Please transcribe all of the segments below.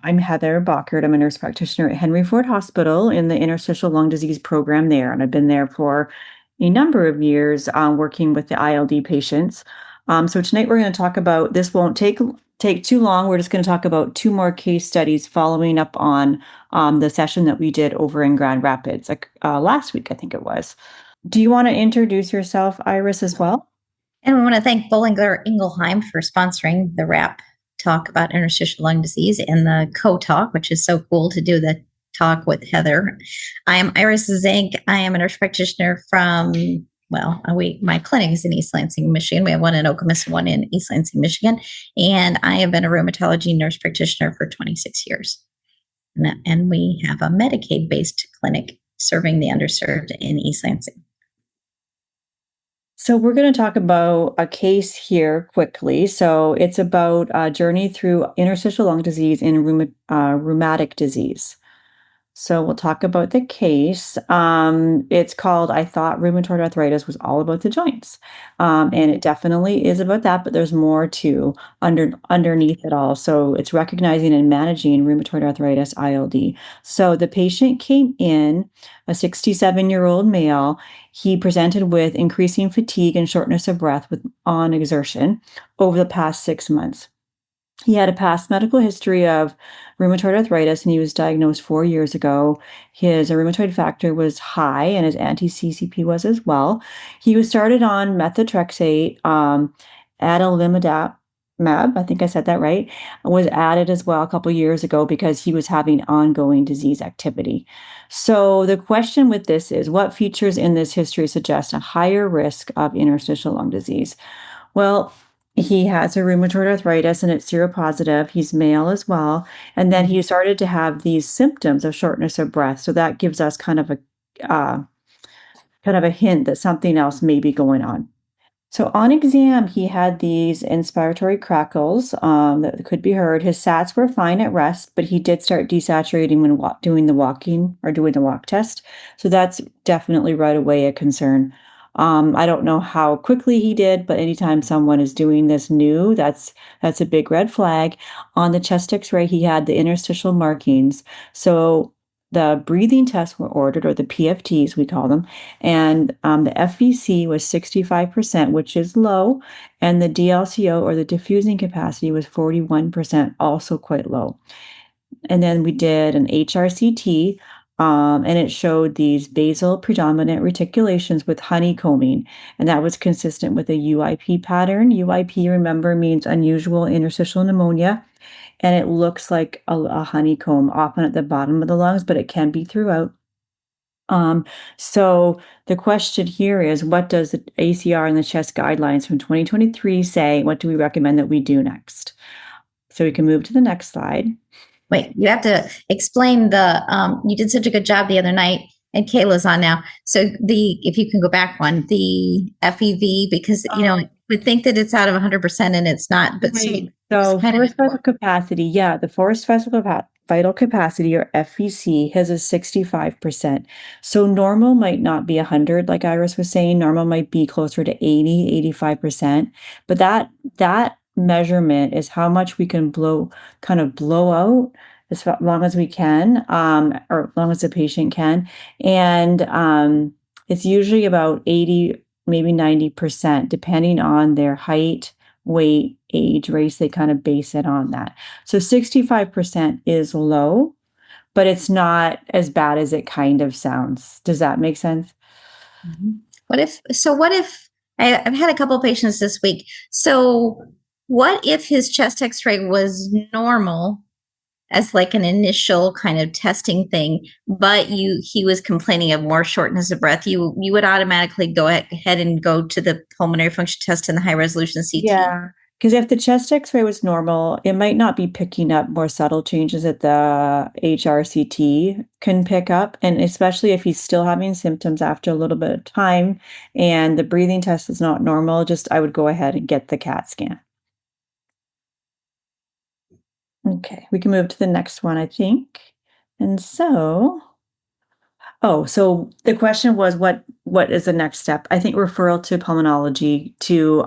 I'm Heather Bachert. I'm a nurse practitioner at Henry Ford Hospital in the interstitial lung disease program there, and I've been there for a number of years working with the ILD patients. So tonight we're going to talk about this. Won't take too long. We're just going to talk about two more case studies following up on the session that we did over in Grand Rapids last week, I think it was. Do you want to introduce yourself, Iris, as well? And we want to thank Bollinger Ingelheim for sponsoring the WRAP talk about interstitial lung disease and the co-talk, which is so cool to do the talk with Heather. I am Iris Zink. I am a nurse practitioner from, my clinic is in East Lansing, Michigan. We have one in Okemos, one in East Lansing, Michigan. And I have been a rheumatology nurse practitioner for 26 years. And we have a Medicaid-based clinic serving the underserved in East Lansing. So we're going to talk about a case here quickly. So it's about a journey through interstitial lung disease and rheumatic disease. So we'll talk about the case. It's called, I thought rheumatoid arthritis was all about the joints. And it definitely is about that, but there's more to underneath it all. So it's recognizing and managing rheumatoid arthritis, ILD. So the patient came in, a 67-year-old male. He presented with increasing fatigue and shortness of breath on exertion over the past 6 months. He had a past medical history of rheumatoid arthritis, and he was diagnosed 4 years ago. His rheumatoid factor was high, and his anti-CCP was as well. He was started on methotrexate, adalimumab, I think I said that right, was added as well a couple years ago because he was having ongoing disease activity. So the question with this is, what features in this history suggest a higher risk of interstitial lung disease? Well, he has a rheumatoid arthritis and it's seropositive. He's male as well. And then he started to have these symptoms of shortness of breath. So that gives us kind of a hint that something else may be going on. So on exam, he had these inspiratory crackles that could be heard. His SATs were fine at rest, but he did start desaturating when doing the walk test. So that's definitely right away a concern. I don't know how quickly he did, but anytime someone is doing this new, that's a big red flag. On the chest X-ray, he had the interstitial markings. So the breathing tests were ordered, or the PFTs, we call them, and the FVC was 65%, which is low, and the DLCO, or the diffusing capacity, was 41%, also quite low. And then we did an HRCT, and it showed these basal predominant reticulations with honeycombing, and that was consistent with a UIP pattern. UIP, remember, means unusual interstitial pneumonia, and it looks like a honeycomb often at the bottom of the lungs, but it can be throughout. So the question here is, what does the ACR and the chest guidelines from 2023 say? What do we recommend that we do next? So we can move to the next slide. Wait, you have to explain you did such a good job the other night, and Kayla's on now. So if you can go back one, the FEV, because, we think that it's out of 100% and it's not, but right. So forced vital capacity, the forced vital capacity, or FVC, has a 65%. So normal might not be 100, like Iris was saying. Normal might be closer to 80, 85%. But that measurement is how much we can blow out as long as we can, or as long as the patient can. And it's usually about 80, maybe 90%, depending on their height, weight, age, race. They kind of base it on that. So 65% is low, but it's not as bad as it kind of sounds. Does that make sense? What if I've had a couple of patients this week. So what if his chest x-ray was normal as like an initial kind of testing thing, but he was complaining of more shortness of breath? You would automatically go ahead and go to the pulmonary function test and the high resolution CT. Yeah, because if the chest X-ray was normal, it might not be picking up more subtle changes that the HRCT can pick up, and especially if he's still having symptoms after a little bit of time and the breathing test is not normal, I would go ahead and get the CAT scan. Okay, we can move to the next one, I think. And so the question was, what is the next step? I think referral to pulmonology to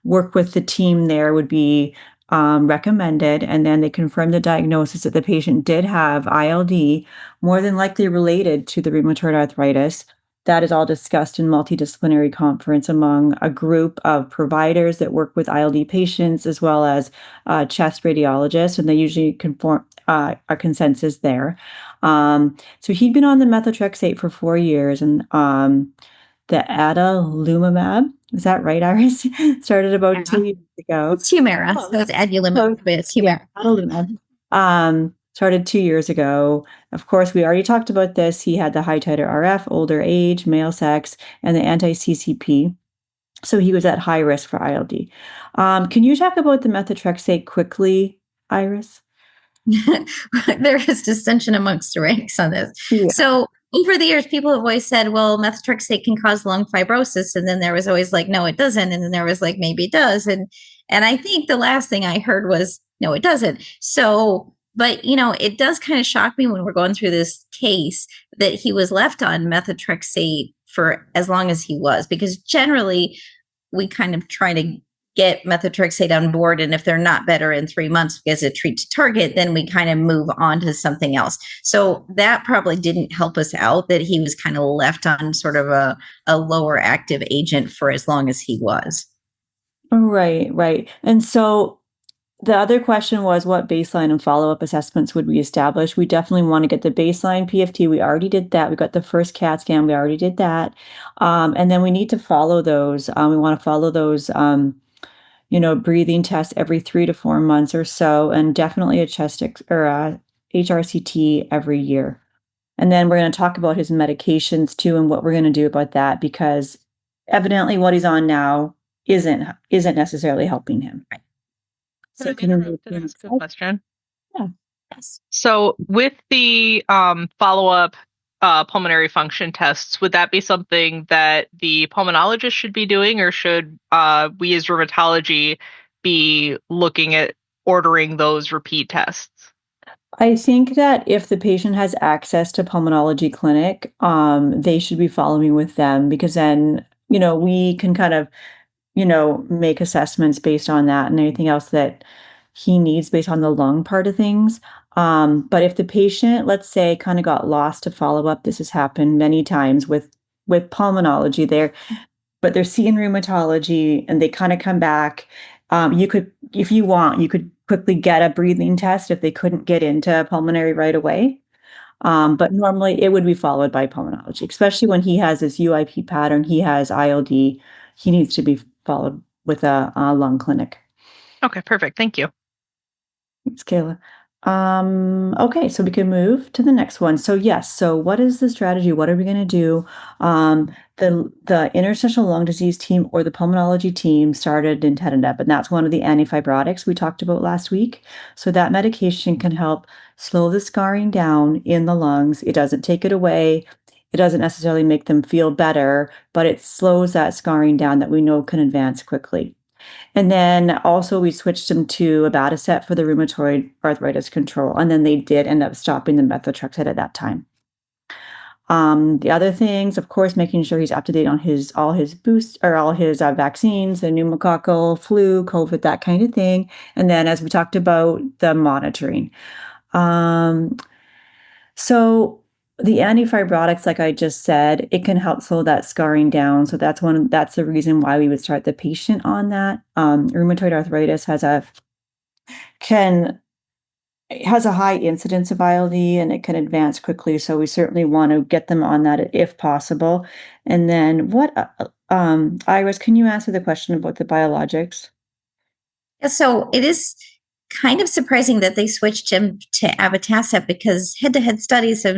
work with the team there would be recommended, and then they confirmed the diagnosis that the patient did have ILD, more than likely related to the rheumatoid arthritis. That is all discussed in multidisciplinary conference among a group of providers that work with ILD patients as well as chest radiologists, and they usually conform a consensus there. So he'd been on the methotrexate for 4 years, and the adalimumab, is that right, Iris? Started about 2 years ago. It's Humira. So it's adalimumab, but it's Humira. Yeah, adalimumab. Started 2 years ago. Of course, we already talked about this. He had the high titer RF, older age, male sex, and the anti-CCP. So he was at high risk for ILD. Can you talk about the methotrexate quickly, Iris? There is dissension amongst the ranks on this. Yeah. So over the years, people have always said, well, methotrexate can cause lung fibrosis. And then there was always like, no, it doesn't. And then there was like, maybe it does. And I think the last thing I heard was, no, it doesn't. So, but it does kind of shock me when we're going through this case that he was left on methotrexate for as long as he was, because generally we kind of try to get methotrexate on board. And if they're not better in 3 months as a treat to target, then we kind of move on to something else. So that probably didn't help us out, that he was kind of left on sort of a lower active agent for as long as he was. Right. And so the other question was, what baseline and follow-up assessments would we establish? We definitely want to get the baseline PFT. We already did that. We got the first CAT scan. We already did that. And then we need to follow those. We want to follow those breathing tests every 3 to 4 months or so, and definitely a chest or a HRCT every year. And then we're going to talk about his medications too, and what we're going to do about that, because evidently what he's on now isn't necessarily helping him. Right. So can I interrupt and ask a question? Yeah. Yes. So with the follow-up pulmonary function tests, would that be something that the pulmonologist should be doing, or should we as rheumatology be looking at ordering those repeat tests? I think that if the patient has access to pulmonology clinic, they should be following with them, because then, we can kind of, make assessments based on that and anything else that he needs based on the lung part of things. But if the patient, let's say, kind of got lost to follow up, this has happened many times with pulmonology there, but they're seeing rheumatology and they kind of come back. You could, if you want, you could quickly get a breathing test if they couldn't get into pulmonary right away. But normally it would be followed by pulmonology, especially when he has this UIP pattern, he has ILD, he needs to be followed with a lung clinic. Okay, perfect. Thank you. Thanks, Kayla. Okay, so we can move to the next one. So yes, so what is the strategy? What are we going to do? The interstitial lung disease team or the pulmonology team started nintedanib, and that's one of the antifibrotics we talked about last week. So that medication can help slow the scarring down in the lungs. It doesn't take it away. It doesn't necessarily make them feel better, but it slows that scarring down that we know can advance quickly. And then also we switched them to abatacept for the rheumatoid arthritis control. And then they did end up stopping the methotrexate at that time. The other things, of course, making sure he's up to date on all his vaccines, the pneumococcal, flu, COVID, that kind of thing. And then, as we talked about, the monitoring. So the antifibrotics, like I just said, it can help slow that scarring down. So that's the reason why we would start the patient on that. Rheumatoid arthritis has a high incidence of ILD and it can advance quickly. So we certainly want to get them on that if possible. And then Iris, can you answer the question about the biologics? So it is kind of surprising that they switched him to abatacept, because head-to-head studies have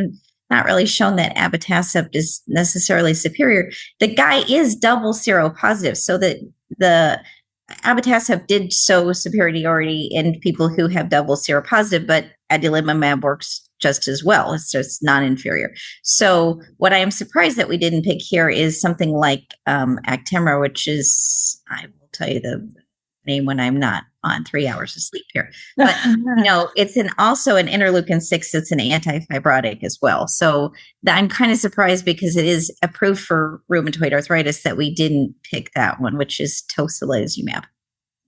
not really shown that abatacept is necessarily superior. The guy is double seropositive, so that the abatacept did show superiority in people who have double seropositive, but adalimumab works just as well. It's just non-inferior. So what I am surprised that we didn't pick here is something like Actemra, which is, I will tell you the name when I'm not on 3 hours of sleep here. But it's also an interleukin-6. It's an antifibrotic as well. So I'm kind of surprised, because it is approved for rheumatoid arthritis, that we didn't pick that one, which is tocilizumab.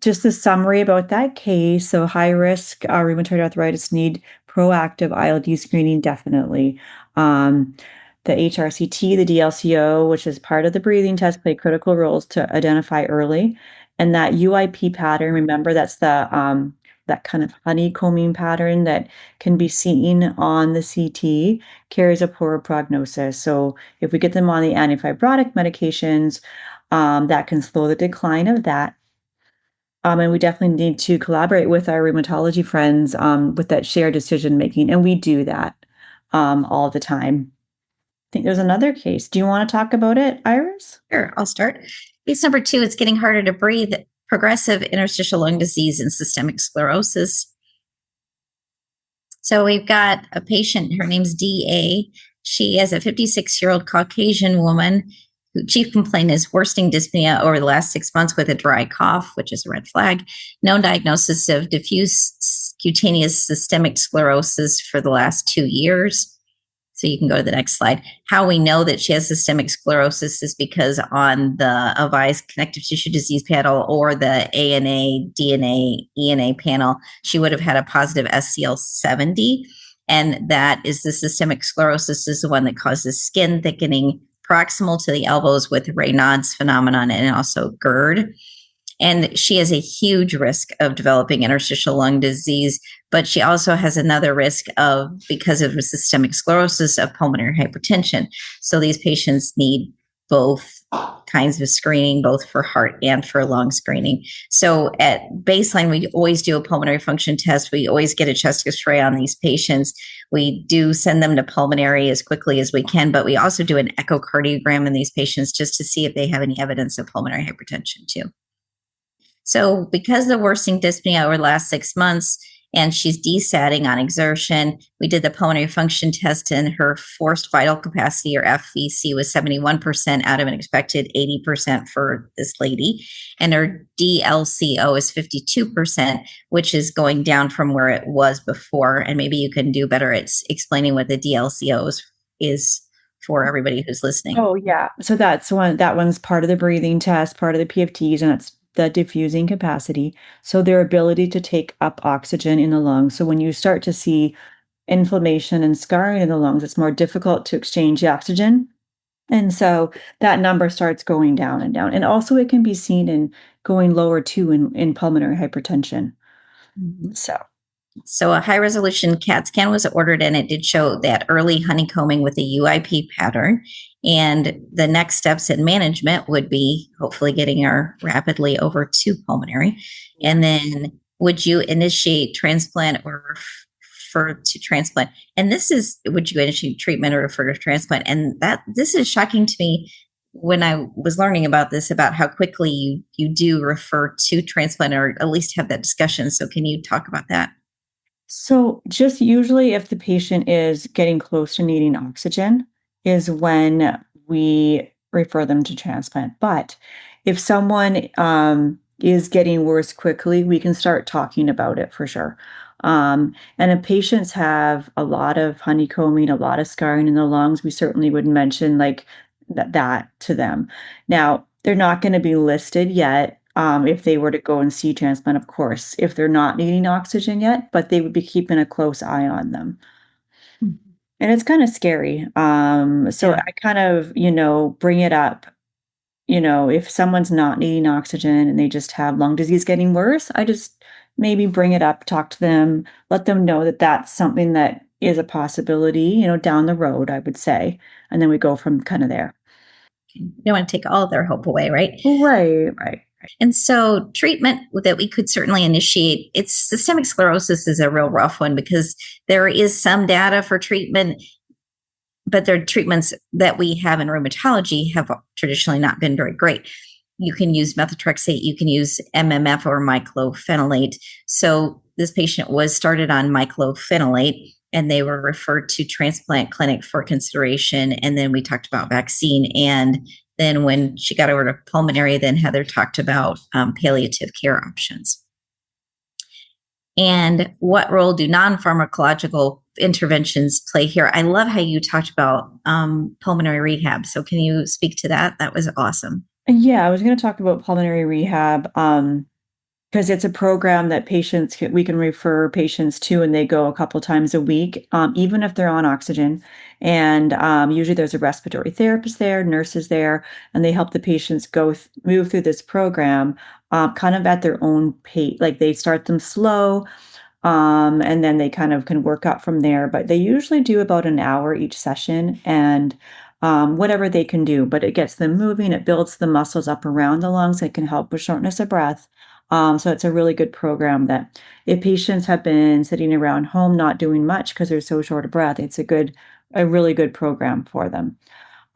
just a summary about that case. So high risk rheumatoid arthritis need proactive ILD screening, definitely. The HRCT, the DLCO, which is part of the breathing test, play critical roles to identify early. And that UIP pattern, remember, that's the that kind of honeycombing pattern that can be seen on the CT, carries a poor prognosis. So if we get them on the antifibrotic medications, that can slow the decline of that. And we definitely need to collaborate with our rheumatology friends with that shared decision making, and we do that all the time. I think there's another case. Do you want to talk about it, Iris? Sure, I'll start. Case number 2, it's getting harder to breathe, progressive interstitial lung disease and systemic sclerosis. So we've got a patient, her name's DA. She is a 56-year-old Caucasian woman whose chief complaint is worsening dyspnea over the last 6 months with a dry cough, which is a red flag. Known diagnosis of diffuse cutaneous systemic sclerosis for the last 2 years. So you can go to the next slide. How we know that she has systemic sclerosis is because on the AVISE connective tissue disease panel or the ANA, DNA, ENA panel, she would have had a positive SCL70. And that is the systemic sclerosis is the one that causes skin thickening proximal to the elbows with Raynaud's phenomenon and also GERD. And she has a huge risk of developing interstitial lung disease, but she also has another risk of, because of systemic sclerosis, of pulmonary hypertension. So these patients need both kinds of screening, both for heart and for lung screening. So at baseline, we always do a pulmonary function test. We always get a chest X-ray on these patients. We do send them to pulmonary as quickly as we can, but we also do an echocardiogram in these patients just to see if they have any evidence of pulmonary hypertension too. So because of the worsening dyspnea over the last 6 months, and she's desatting on exertion, we did the pulmonary function test, and her forced vital capacity, or FVC, was 71% out of an expected 80% for this lady. And her DLCO is 52%, which is going down from where it was before. And maybe you can do better at explaining what the DLCO is for everybody who's listening. Oh, yeah. So that one's part of the breathing test, part of the PFTs, and it's the diffusing capacity. So their ability to take up oxygen in the lungs. So when you start to see inflammation and scarring in the lungs, it's more difficult to exchange the oxygen. And so that number starts going down and down. And also it can be seen in going lower too in pulmonary hypertension. Mhm. So a high-resolution CAT scan was ordered, and it did show that early honeycombing with a UIP pattern. And the next steps in management would be hopefully getting her rapidly over to pulmonary. And then would you initiate transplant or refer to transplant? And this is, would you initiate treatment or refer to transplant? And this is shocking to me when I was learning about this, about how quickly you do refer to transplant or at least have that discussion. So can you talk about that? So just usually if the patient is getting close to needing oxygen is when we refer them to transplant. But if someone is getting worse quickly, we can start talking about it for sure. And if patients have a lot of honeycombing, a lot of scarring in the lungs, we certainly would mention like that to them. Now, they're not going to be listed yet if they were to go and see transplant, of course, if they're not needing oxygen yet, but they would be keeping a close eye on them. Mhm. And it's kind of scary. So Yeah. I kind of, bring it up. If someone's not needing oxygen and they just have lung disease getting worse, I just maybe bring it up, talk to them, let them know that that's something that is a possibility, down the road, I would say. And then we go from kind of there. You don't want to take all of their hope away, right? Right, right. And so treatment that we could certainly initiate, it's systemic sclerosis is a real rough one because there is some data for treatment, but their treatments that we have in rheumatology have traditionally not been very great. You can use methotrexate, you can use MMF or myclophenolate. So this patient was started on myclophenolate and they were referred to transplant clinic for consideration. And then we talked about vaccine. And then when she got over to pulmonary, then Heather talked about palliative care options. And what role do non-pharmacological interventions play here? I love how you talked about pulmonary rehab. So can you speak to that? That was awesome. Yeah, I was going to talk about pulmonary rehab. because it's a program that we can refer patients to, and they go a couple times a week, even if they're on oxygen. And usually there's a respiratory therapist there, nurses there, and they help the patients move through this program kind of at their own pace. Like they start them slow, and then they kind of can work up from there. But they usually do about an hour each session, and whatever they can do, but it gets them moving. It builds the muscles up around the lungs. It can help with shortness of breath. So it's a really good program that if patients have been sitting around home not doing much because they're so short of breath, it's a really good program for them.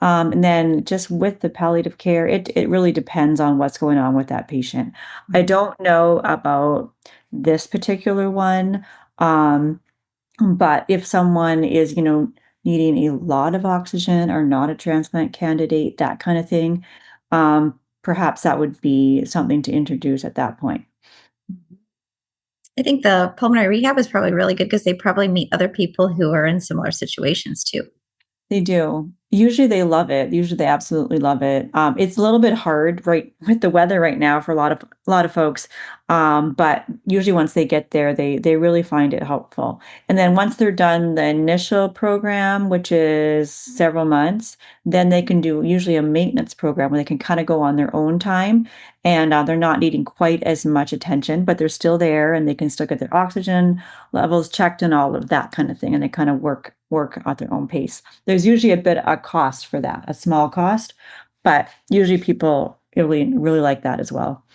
And then just with the palliative care, it really depends on what's going on with that patient. I don't know about this particular one, but if someone is, needing a lot of oxygen or not a transplant candidate, that kind of thing, perhaps that would be something to introduce at that point. I think the pulmonary rehab is probably really good because they probably meet other people who are in similar situations too. They do. Usually they love it. Usually they absolutely love it. It's a little bit hard right with the weather right now for a lot of folks. But usually once they get there, they really find it helpful. And then once they're done the initial program, which is several months, then they can do usually a maintenance program where they can kind of go on their own time, and they're not needing quite as much attention, but they're still there and they can still get their oxygen levels checked and all of that kind of thing. And they kind of work at their own pace. There's usually a cost for that, a small cost, but usually people really like that as well.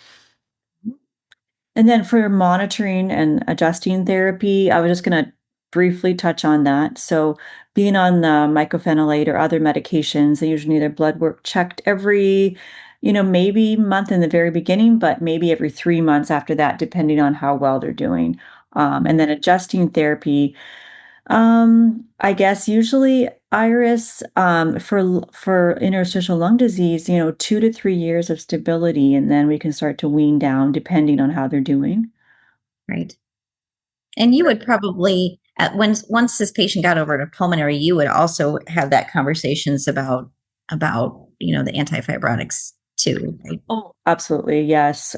And then for monitoring and adjusting therapy, I was just going to briefly touch on that. So being on the mycophenolate or other medications, they usually need their blood work checked every, maybe month in the very beginning, but maybe every 3 months after that, depending on how well they're doing. And then adjusting therapy, I guess usually Iris, for interstitial lung disease, 2 to 3 years of stability, and then we can start to wean down depending on how they're doing. Right. And you would probably, once this patient got over to pulmonary, you would also have that conversations about the antifibrotics too, right? Oh, absolutely, yes.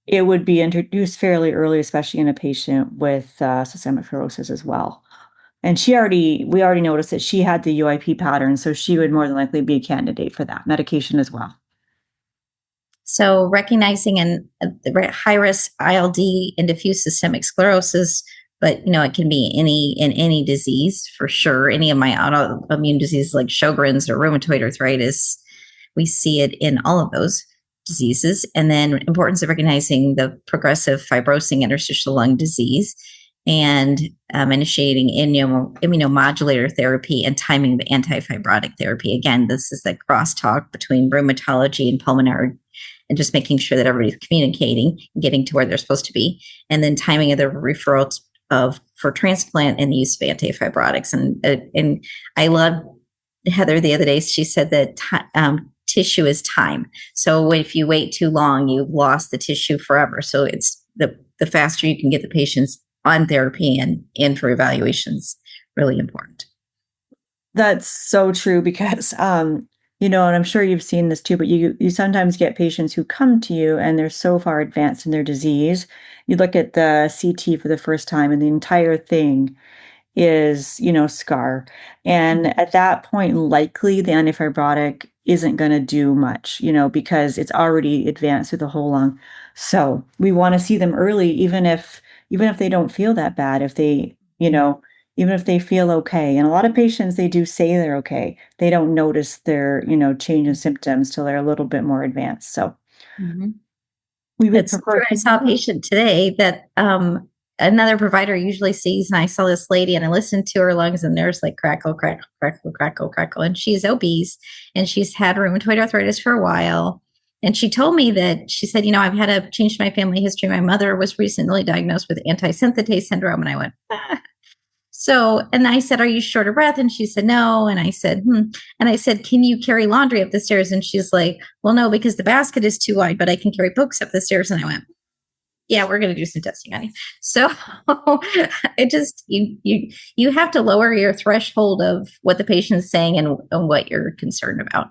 It would be introduced fairly early, especially in a patient with systemic sclerosis as well. And we already noticed that she had the UIP pattern, so she would more than likely be a candidate for that medication as well. So recognizing the high risk ILD and diffuse systemic sclerosis, but it can be in any disease for sure. Any of my autoimmune diseases like Sjogren's or rheumatoid arthritis, we see it in all of those diseases. And then importance of recognizing the progressive fibrosing interstitial lung disease and initiating immunomodulator therapy and timing the antifibrotic therapy. Again, this is the crosstalk between rheumatology and pulmonary, and just making sure that everybody's communicating and getting to where they're supposed to be. And then timing of the referral for transplant and the use of antifibrotics. And I love Heather the other day, she said that tissue is time. So if you wait too long, you've lost the tissue forever. So it's the faster you can get the patients on therapy and in for evaluations, really important. That's so true because, and I'm sure you've seen this too, but you sometimes get patients who come to you and they're so far advanced in their disease. You look at the CT for the first time and the entire thing is, scar. And at that point, likely the antifibrotic isn't going to do much, because it's already advanced through the whole lung. So we want to see them early, even if they don't feel that bad, if they, even if they feel okay. And a lot of patients, they do say they're okay. They don't notice their, change in symptoms till they're a little bit more advanced. So we would prefer. I saw a patient today that another provider usually sees, and I saw this lady and I listened to her lungs and there's like crackle, crackle, crackle, crackle, crackle. And she's obese and she's had rheumatoid arthritis for a while. And she told me that she said, I've had to change my family history. My mother was recently diagnosed with antisynthetase syndrome. And I went, and I said, are you short of breath? And she said, no. And I said, And I said, can you carry laundry up the stairs? And she's like, well, no, because the basket is too wide, but I can carry books up the stairs. And I went, yeah, we're going to do some testing on you. So it just, you have to lower your threshold of what the patient's saying and what you're concerned about.